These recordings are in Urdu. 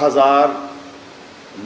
1000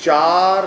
4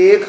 1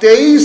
23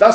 10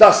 10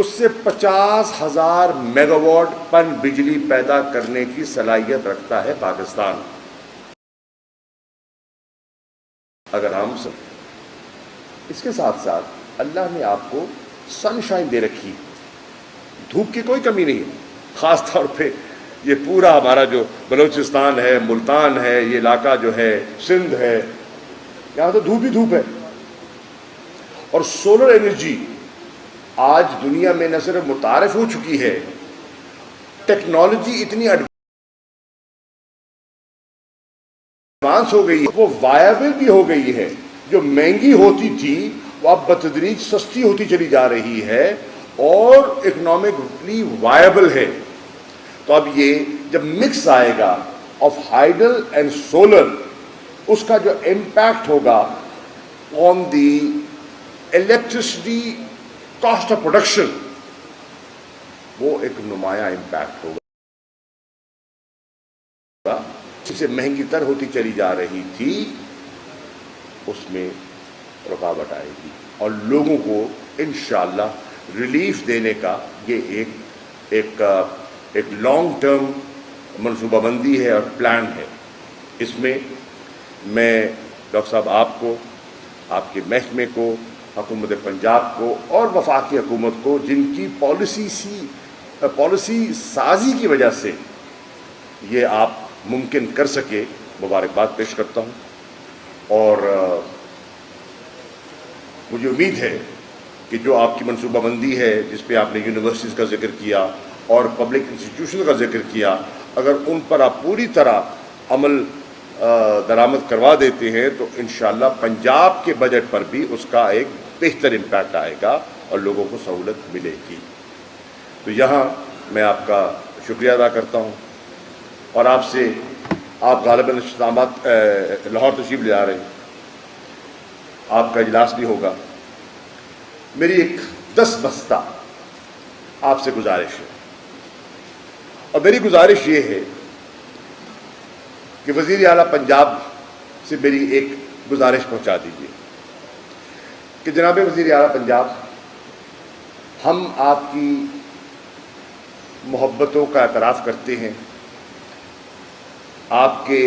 اس سے 50,000 میگا واٹ پن بجلی پیدا کرنے کی صلاحیت رکھتا ہے پاکستان. اگر ہم اس کے ساتھ ساتھ اللہ نے آپ کو سن شائن دے رکھی، دھوپ کی کوئی کمی نہیں ہے. خاص طور پہ یہ پورا ہمارا جو بلوچستان ہے، ملتان ہے، یہ علاقہ جو ہے سندھ ہے، یہاں تو دھوپ ہی دھوپ ہے. اور سولر انرجی آج دنیا میں نہ صرف متعارف ہو چکی ہے، ٹیکنالوجی اتنی ایڈوانس ہو گئی ہے، وہ وائبل بھی ہو گئی ہے. جو مہنگی ہوتی تھی وہ اب بتدریج سستی ہوتی چلی جا رہی ہے اور اکنامکلی وائبل ہے. تو اب یہ جب مکس آئے گا آف ہائیڈل اینڈ سولر، اس کا جو امپیکٹ ہوگا on the electricity cost of production, وہ ایک نمایاں امپیکٹ ہوگا. جسے مہنگی تر ہوتی چلی جا رہی تھی اس میں رکاوٹ آئے گی اور لوگوں کو انشاءاللہ ریلیف دینے کا یہ ایک لانگ ٹرم منصوبہ بندی ہے اور پلان ہے. اس میں میں ڈاکٹر صاحب آپ کو، آپ کے محکمے کو، حکومت پنجاب کو اور وفاقی حکومت کو، جن کی پالیسی سازی کی وجہ سے یہ آپ ممکن کر سکے، مبارکباد پیش کرتا ہوں. اور مجھے امید ہے کہ جو آپ کی منصوبہ بندی ہے، جس پہ آپ نے یونیورسٹیز کا ذکر کیا اور پبلک انسٹیٹیوشن کا ذکر کیا، اگر ان پر آپ پوری طرح عمل درآمد کروا دیتے ہیں تو انشاءاللہ پنجاب کے بجٹ پر بھی اس کا ایک بہتر امپیکٹ آئے گا اور لوگوں کو سہولت ملے گی. تو یہاں میں آپ کا شکریہ ادا کرتا ہوں اور آپ غالباً اختتامات لاہور تشریف لے آ رہے ہیں، آپ کا اجلاس بھی ہوگا. میری ایک 10 بستہ آپ سے گزارش ہے، اور میری گزارش یہ ہے کہ وزیر اعلیٰ پنجاب سے میری ایک گزارش پہنچا دیجیے کہ جناب وزیر اعلیٰ پنجاب، ہم آپ کی محبتوں کا اعتراف کرتے ہیں، آپ کے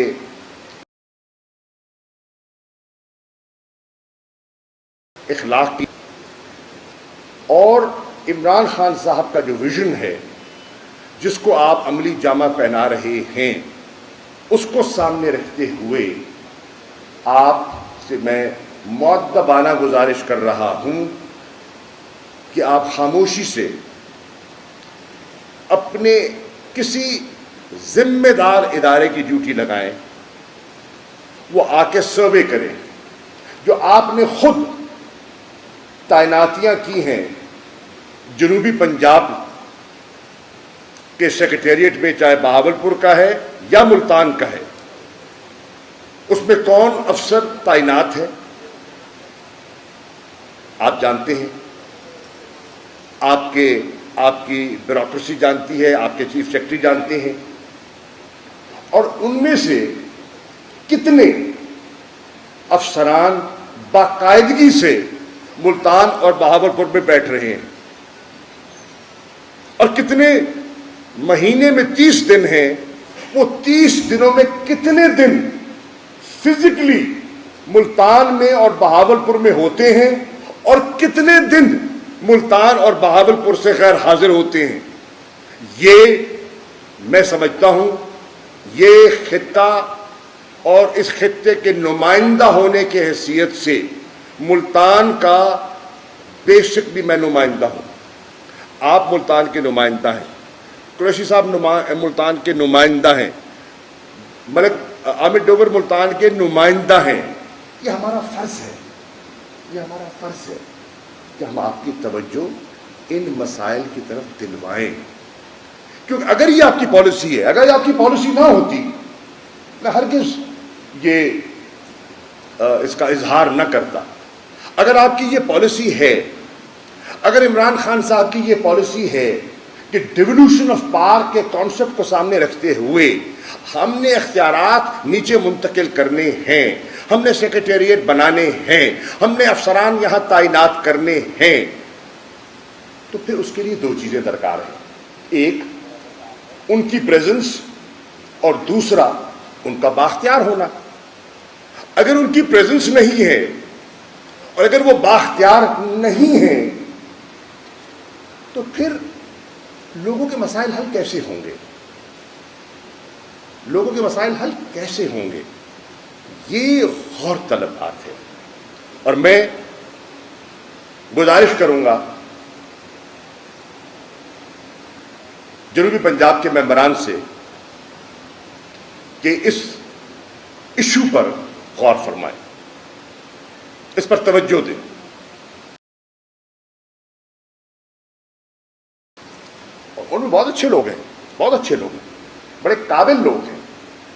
اخلاق کی، اور عمران خان صاحب کا جو ویژن ہے جس کو آپ عملی جامہ پہنا رہے ہیں، اس کو سامنے رکھتے ہوئے آپ سے میں مؤدبانہ گزارش کر رہا ہوں کہ آپ خاموشی سے اپنے کسی ذمہ دار ادارے کی ڈیوٹی لگائیں، وہ آ کے سروے کریں. جو آپ نے خود تعیناتیاں کی ہیں جنوبی پنجاب کے سیکریٹریٹ میں، چاہے بہاولپور کا ہے یا ملتان کا ہے، اس میں کون افسر تعینات ہے آپ جانتے ہیں، آپ کی بیوروکریسی جانتی ہے، آپ کے چیف سیکرٹری جانتے ہیں. اور ان میں سے کتنے افسران باقاعدگی سے ملتان اور بہاولپور میں بیٹھ رہے ہیں، اور کتنے مہینے میں 30 دن ہیں، وہ 30 دنوں میں کتنے دن فزیکلی ملتان میں اور بہاولپور میں ہوتے ہیں اور کتنے دن ملتان اور بہاولپور سے غیر حاضر ہوتے ہیں. یہ میں سمجھتا ہوں یہ خطہ اور اس خطے کے نمائندہ ہونے کی حیثیت سے ملتان کا بیشک بھی میں نمائندہ ہوں. آپ ملتان کے نمائندہ ہیں، قریشی صاحب ملتان کے نمائندہ ہیں، ملک عامر ڈوگر ملتان کے نمائندہ ہیں. یہ ہمارا فرض ہے کہ ہم آپ کی توجہ ان مسائل کی طرف دلوائیں، کیونکہ اگر یہ آپ کی پالیسی ہے، اگر یہ آپ کی پالیسی نہ ہوتی میں ہرگز اس کا اظہار نہ کرتا. اگر آپ کی یہ پالیسی ہے، اگر عمران خان صاحب کی یہ پالیسی ہے کہ ڈیولیوشن آف پاور کے کانسیپٹ کو سامنے رکھتے ہوئے ہم نے اختیارات نیچے منتقل کرنے ہیں، ہم نے سیکریٹریٹ بنانے ہیں، ہم نے افسران یہاں تعینات کرنے ہیں، تو پھر اس کے لیے دو چیزیں درکار ہیں، ایک ان کی پریزنس اور دوسرا ان کا بااختیار ہونا۔ اگر ان کی پریزنس نہیں ہے اور اگر وہ بااختیار نہیں ہیں تو پھر لوگوں کے مسائل حل کیسے ہوں گے؟ لوگوں کے مسائل حل کیسے ہوں گے؟ یہ غور طلب بات ہے، اور میں گزارش کروں گا جنوبی پنجاب کے ممبران سے کہ اس ایشو پر غور فرمائیں، اس پر توجہ دیں۔ اور ان میں بہت اچھے لوگ ہیں، بہت اچھے لوگ ہیں، بڑے قابل لوگ ہیں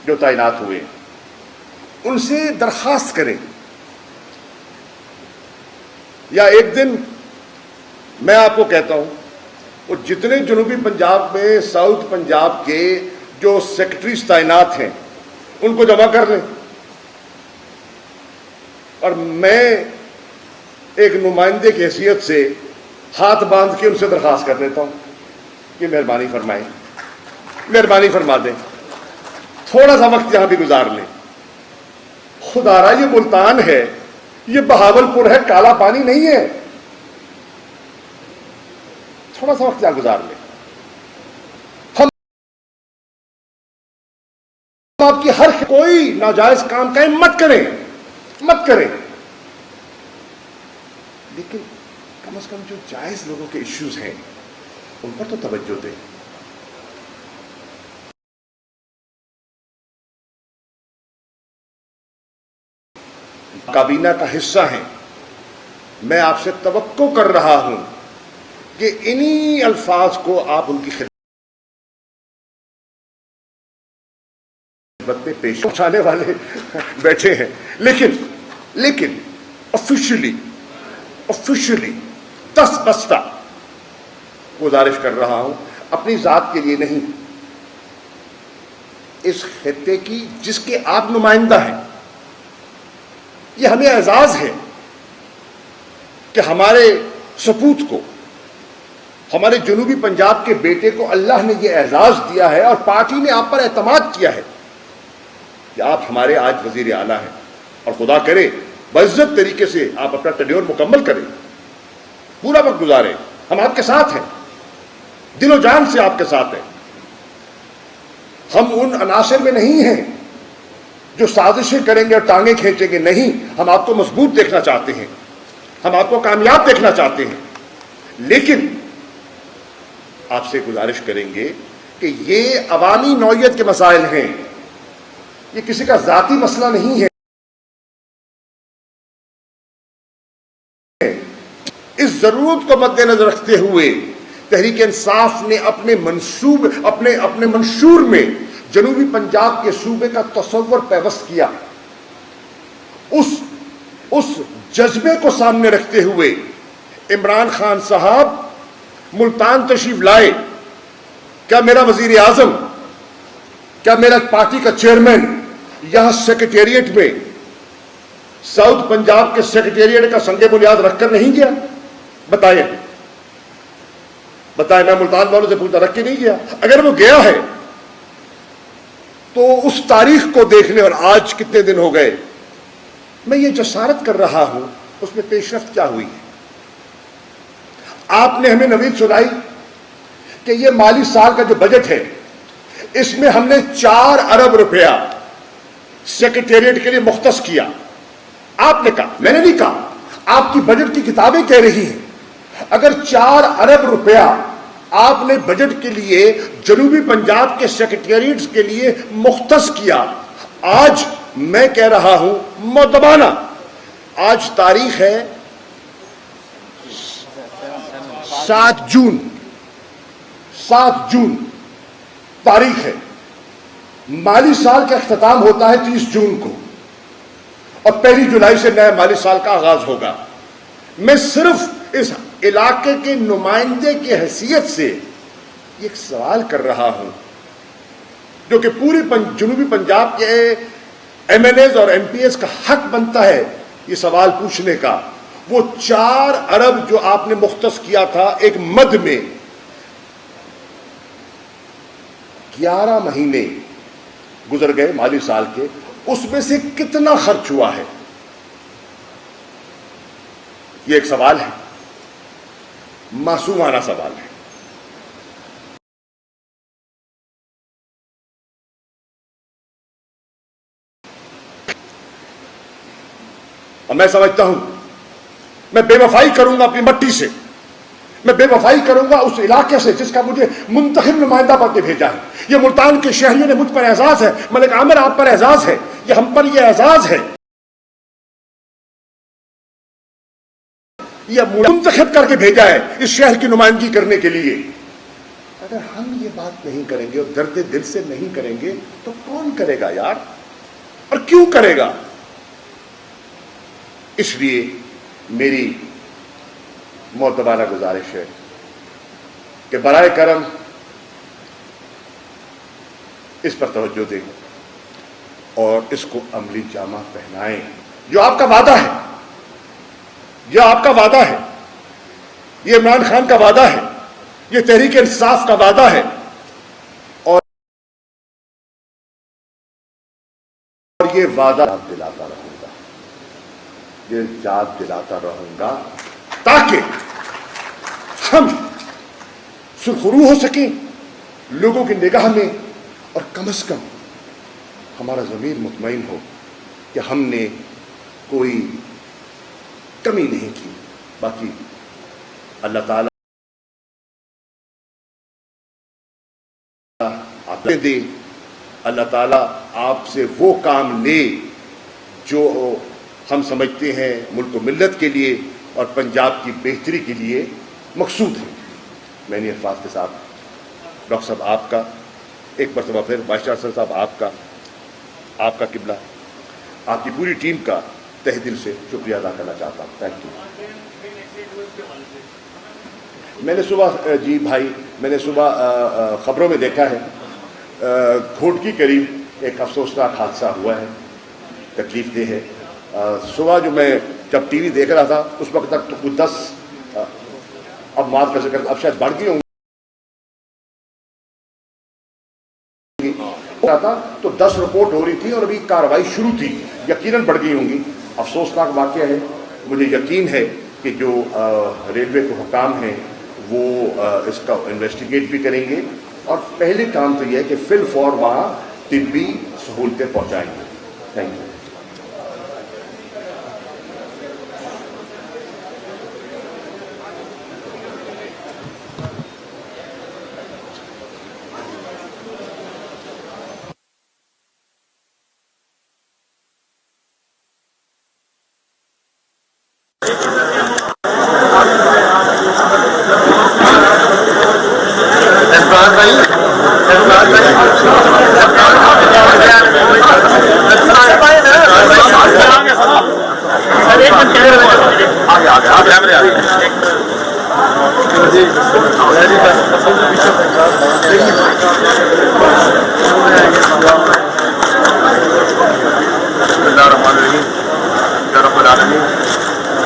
جو تعینات ہوئے ہیں، ان سے درخواست کریں، یا ایک دن میں آپ کو کہتا ہوں وہ جتنے جنوبی پنجاب میں ساؤتھ پنجاب کے جو سیکرٹریز تعینات ہیں ان کو جمع کر لیں، اور میں ایک نمائندے کی حیثیت سے ہاتھ باندھ کے ان سے درخواست کر لیتا ہوں کہ مہربانی فرمائیں، مہربانی فرما دیں، تھوڑا سا وقت یہاں بھی گزار لیں۔ خدا را یہ ملتان ہے، یہ بہاول پور ہے، کالا پانی نہیں ہے، تھوڑا سا وقت یہاں گزار لیں۔ ہم آپ کی ہر کوئی ناجائز کام قائم مت کریں، مت کریں، لیکن کم از کم جو جائز لوگوں کے ایشوز ہیں ان پر تو توجہ دیں۔ کابینہ کا حصہ ہیں، میں آپ سے توقع کر رہا ہوں کہ انہی الفاظ کو آپ ان کی خدمت میں پیش پہنچانے والے بیٹھے ہیں، لیکن آفیشلی دس بستہ گزارش کر رہا ہوں، اپنی ذات کے لیے نہیں، اس خطے کی جس کے آپ نمائندہ ہیں۔ یہ ہمیں اعزاز ہے کہ ہمارے سپوت کو، ہمارے جنوبی پنجاب کے بیٹے کو اللہ نے یہ اعزاز دیا ہے، اور پارٹی نے آپ پر اعتماد کیا ہے کہ آپ ہمارے آج وزیر اعلیٰ ہیں، اور خدا کرے باعزت طریقے سے آپ اپنا ٹینیور مکمل کریں، پورا وقت گزاریں، ہم آپ کے ساتھ ہیں، دل و جان سے آپ کے ساتھ ہیں۔ ہم ان عناصر میں نہیں ہیں جو سازشیں کریں گے اور ٹانگیں کھینچیں گے، نہیں، ہم آپ کو مضبوط دیکھنا چاہتے ہیں، ہم آپ کو کامیاب دیکھنا چاہتے ہیں، لیکن آپ سے گزارش کریں گے کہ یہ عوامی نوعیت کے مسائل ہیں، یہ کسی کا ذاتی مسئلہ نہیں ہے۔ اس ضرورت کو مد نظر رکھتے ہوئے تحریک انصاف نے اپنے منشور میں جنوبی پنجاب کے صوبے کا تصور پیوست کیا۔ اس جذبے کو سامنے رکھتے ہوئے عمران خان صاحب ملتان تشریف لائے۔ کیا میرا وزیر اعظم، کیا میرا پارٹی کا چیئرمین یہاں سیکریٹریٹ میں ساؤتھ پنجاب کے سیکریٹریٹ کا سنگ بنیاد رکھ کر نہیں گیا؟ بتائیں، میں ملتان والوں سے پوچھتا، رکھ کے نہیں گیا؟ اگر وہ گیا ہے تو اس تاریخ کو دیکھنے، اور آج کتنے دن ہو گئے، میں یہ جسارت کر رہا ہوں، اس میں پیش رفت کیا ہوئی ہے؟ آپ نے ہمیں نوید سنائی کہ یہ مالی سال کا جو بجٹ ہے اس میں ہم نے 4 ارب روپیہ سیکریٹریٹ کے لیے مختص کیا۔ آپ نے کہا، میں نے نہیں کہا، آپ کی بجٹ کی کتابیں کہہ رہی ہیں، اگر 4 ارب روپیہ آپ نے بجٹ کے لیے جنوبی پنجاب کے سیکریٹریٹس کے لیے مختص کیا، آج میں کہہ رہا ہوں مؤدبانہ، آج تاریخ ہے 7 جون تاریخ ہے، مالی سال کا اختتام ہوتا ہے 30 جون کو، اور 1 جولائی سے نئے مالی سال کا آغاز ہوگا۔ میں صرف اس علاقے کے نمائندے کی حیثیت سے ایک سوال کر رہا ہوں، جو کہ پوری جنوبی پنجاب کے ایم این ایز اور ایم پی ایز کا حق بنتا ہے یہ سوال پوچھنے کا، وہ 4 ارب جو آپ نے مختص کیا تھا ایک مد میں، 11 مہینے گزر گئے مالی سال کے، اس میں سے کتنا خرچ ہوا ہے؟ یہ ایک سوال ہے، معصومانہ سوال ہے۔ اور میں سمجھتا ہوں میں بے وفائی کروں گا اپنی مٹی سے، میں بے وفائی کروں گا اس علاقے سے جس کا مجھے منتخب نمائندہ بن کے بھیجا ہے۔ یہ ملتان کے شہریوں نے مجھ پر اعزاز ہے، ملک عامر آپ پر اعزاز ہے، یہ ہم پر یہ اعزاز ہے، یہ منتخب کر کے بھیجا ہے اس شہر کی نمائندگی کرنے کے لیے۔ اگر ہم یہ بات نہیں کریں گے اور درد دل سے نہیں کریں گے تو کون کرے گا یار، اور کیوں کرے گا؟ اس لیے میری معتبرانہ گزارش ہے کہ برائے کرم اس پر توجہ دیں اور اس کو عملی جامہ پہنائیں۔ جو آپ کا وعدہ ہے، یہ آپ کا وعدہ ہے، یہ عمران خان کا وعدہ ہے، یہ تحریک انصاف کا وعدہ ہے، اور یہ وعدہ یاد دلاتا رہوں گا، یہ یاد دلاتا رہوں گا تاکہ ہم سرخرو ہو سکیں لوگوں کی نگاہ میں، اور کم از کم ہمارا ضمیر مطمئن ہو کہ ہم نے کوئی کمی نہیں کی۔ باقی اللہ تعالیٰ آپ دے، اللہ تعالیٰ آپ سے وہ کام لے جو ہم سمجھتے ہیں ملک و ملت کے لیے اور پنجاب کی بہتری کے لیے مقصود ہے۔ میں نے الفاظ کے ساتھ ڈاکٹر صاحب آپ کا ایک مرتبہ پھر وائس چانسلر صاحب آپ کا قبلہ، آپ کی پوری ٹیم کا تہ دل سے شکریہ ادا کرنا چاہتا ہوں۔ Thank you. میں نے صبح جی بھائی میں نے صبح خبروں میں دیکھا ہے گھوٹکی قریب ایک افسوسناک حادثہ ہوا ہے، تکلیف دہ ہے۔ صبح جو میں جب ٹی وی دیکھ رہا تھا اس وقت تک تو 10 اب معاف کر سکتے اب شاید بڑھ گئی ہوں تھا تو 10 رپورٹ ہو رہی تھی اور ابھی کارروائی شروع تھی، یقیناً بڑھ گئی ہوں گی۔ افسوسناک واقعہ ہے۔ مجھے یقین ہے کہ جو ریلوے کے حکام ہیں وہ اس کا انویسٹیگیٹ بھی کریں گے، اور پہلے کام تو یہ ہے کہ فی الفور وہاں طبی سہولتیں پہنچائیں گے۔ Thank you.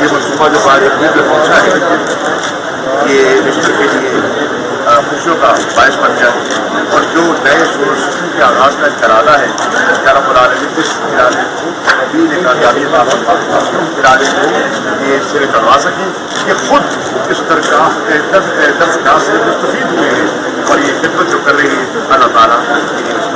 یہ منصوبہ جو بار ایک پہنچا ہے یہ رشتہ کے لیے خوشیوں کا باعث بن جائے، اور جو نئے سسٹم کے آغاز کا ایک ارادہ ہے یا رب العالمین اس ارادے کو دین کامیابی ارادے کو یہ سرے کروا سکیں کہ خود اس درسگاہ سے مستفید ہوئے ہیں، اور یہ خدمت جو کر رہی ہے اللہ تعالیٰ اس کا